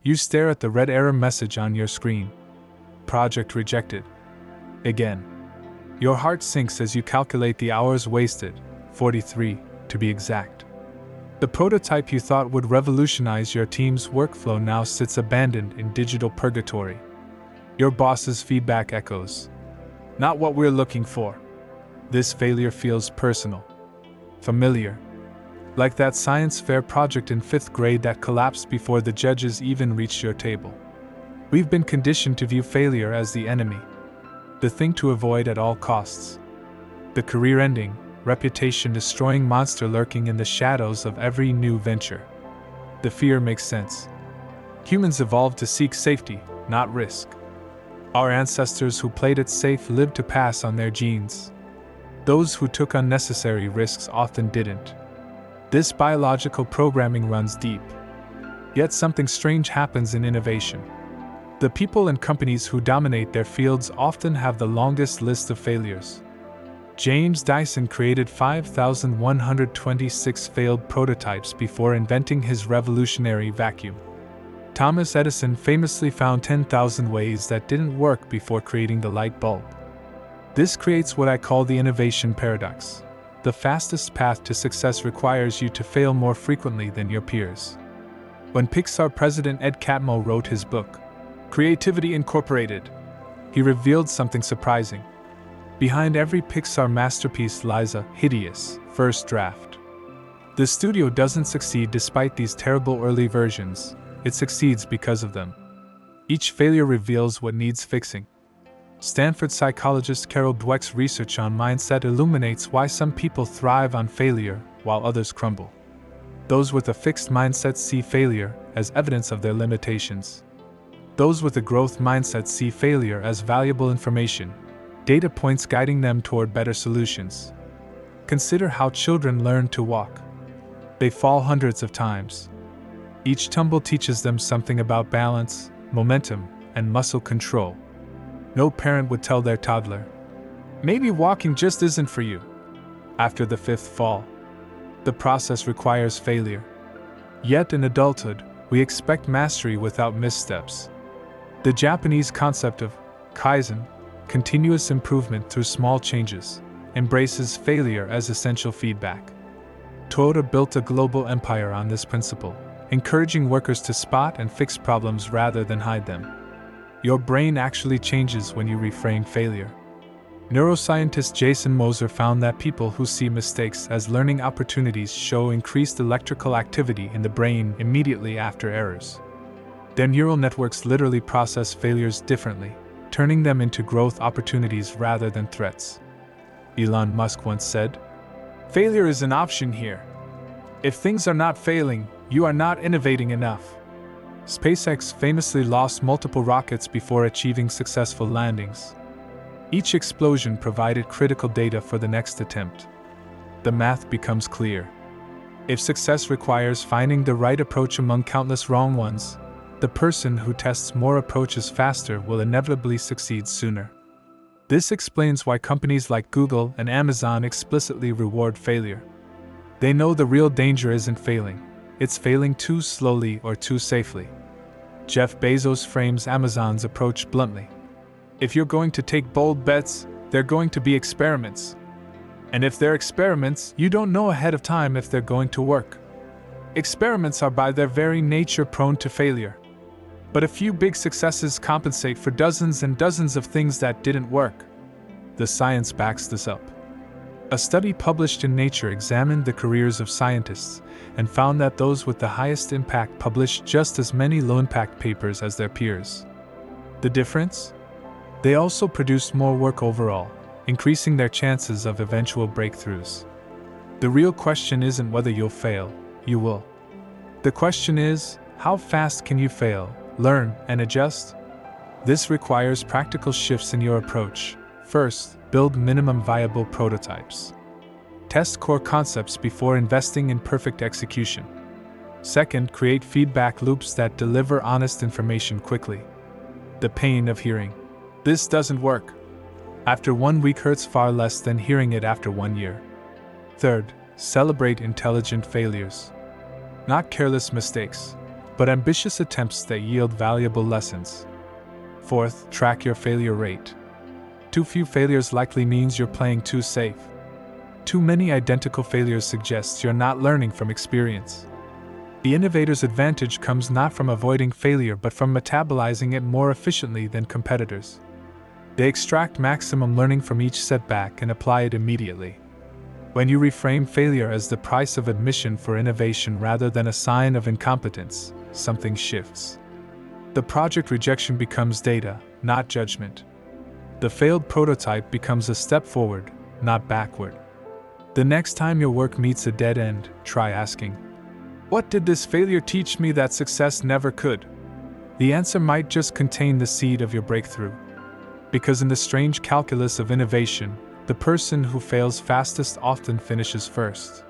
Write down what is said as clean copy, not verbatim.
You stare at the red error message on your screen. Project rejected. Again. Your heart sinks as you calculate the hours wasted, 43, to be exact. The prototype you thought would revolutionize your team's workflow now sits abandoned in digital purgatory. Your boss's feedback echoes. Not what we're looking for. This failure feels personal. Familiar. Like that science fair project in 5th grade that collapsed before the judges even reached your table. We've been conditioned to view failure as the enemy. The thing to avoid at all costs. The career-ending, reputation-destroying monster lurking in the shadows of every new venture. The fear makes sense. Humans evolved to seek safety, not risk. Our ancestors who played it safe lived to pass on their genes. Those who took unnecessary risks often didn't. This biological programming runs deep. Yet something strange happens in innovation. The people and companies who dominate their fields often have the longest list of failures. James Dyson created 5,126 failed prototypes before inventing his revolutionary vacuum. Thomas Edison famously found 10,000 ways that didn't work before creating the light bulb. This creates what I call the innovation paradox. The fastest path to success requires you to fail more frequently than your peers. When Pixar president Ed Catmull wrote his book, Creativity Incorporated, he revealed something surprising. Behind every Pixar masterpiece lies a hideous first draft. The studio doesn't succeed despite these terrible early versions, it succeeds because of them. Each failure reveals what needs fixing. Stanford psychologist Carol Dweck's research on mindset illuminates why some people thrive on failure while others crumble. Those with a fixed mindset see failure as evidence of their limitations. Those with a growth mindset see failure as valuable information, data points guiding them toward better solutions. Consider how children learn to walk. They fall hundreds of times. Each tumble teaches them something about balance, momentum, and muscle control. No parent would tell their toddler, "Maybe walking just isn't for you," after the 5th fall. The process requires failure. Yet in adulthood, we expect mastery without missteps. The Japanese concept of kaizen, continuous improvement through small changes, embraces failure as essential feedback. Toyota built a global empire on this principle, encouraging workers to spot and fix problems rather than hide them. Your brain actually changes when you reframe failure. Neuroscientist Jason Moser found that people who see mistakes as learning opportunities show increased electrical activity in the brain immediately after errors. Their neural networks literally process failures differently, turning them into growth opportunities rather than threats. Elon Musk once said, "Failure is an option here. If things are not failing, you are not innovating enough." SpaceX famously lost multiple rockets before achieving successful landings. Each explosion provided critical data for the next attempt. The math becomes clear. If success requires finding the right approach among countless wrong ones, the person who tests more approaches faster will inevitably succeed sooner. This explains why companies like Google and Amazon explicitly reward failure. They know the real danger isn't failing, it's failing too slowly or too safely. Jeff Bezos frames Amazon's approach bluntly. If you're going to take bold bets, they're going to be experiments. And if they're experiments, you don't know ahead of time if they're going to work. Experiments are by their very nature prone to failure. But a few big successes compensate for dozens and dozens of things that didn't work. The science backs this up. A study published in Nature examined the careers of scientists and found that those with the highest impact published just as many low-impact papers as their peers. The difference? They also produced more work overall, increasing their chances of eventual breakthroughs. The real question isn't whether you'll fail, you will. The question is, how fast can you fail, learn, and adjust? This requires practical shifts in your approach. First, build minimum viable prototypes. Test core concepts before investing in perfect execution. Second, create feedback loops that deliver honest information quickly. The pain of hearing, "This doesn't work," after 1 week hurts far less than hearing it after 1 year. Third, celebrate intelligent failures. Not careless mistakes, but ambitious attempts that yield valuable lessons. Fourth, track your failure rate. Too few failures likely means you're playing too safe. Too many identical failures suggests you're not learning from experience. The innovator's advantage comes not from avoiding failure but from metabolizing it more efficiently than competitors. They extract maximum learning from each setback and apply it immediately. When you reframe failure as the price of admission for innovation rather than a sign of incompetence, something shifts. The project rejection becomes data, not judgment. The failed prototype becomes a step forward, not backward. The next time your work meets a dead end, try asking, "What did this failure teach me that success never could?" The answer might just contain the seed of your breakthrough. Because in the strange calculus of innovation, the person who fails fastest often finishes first.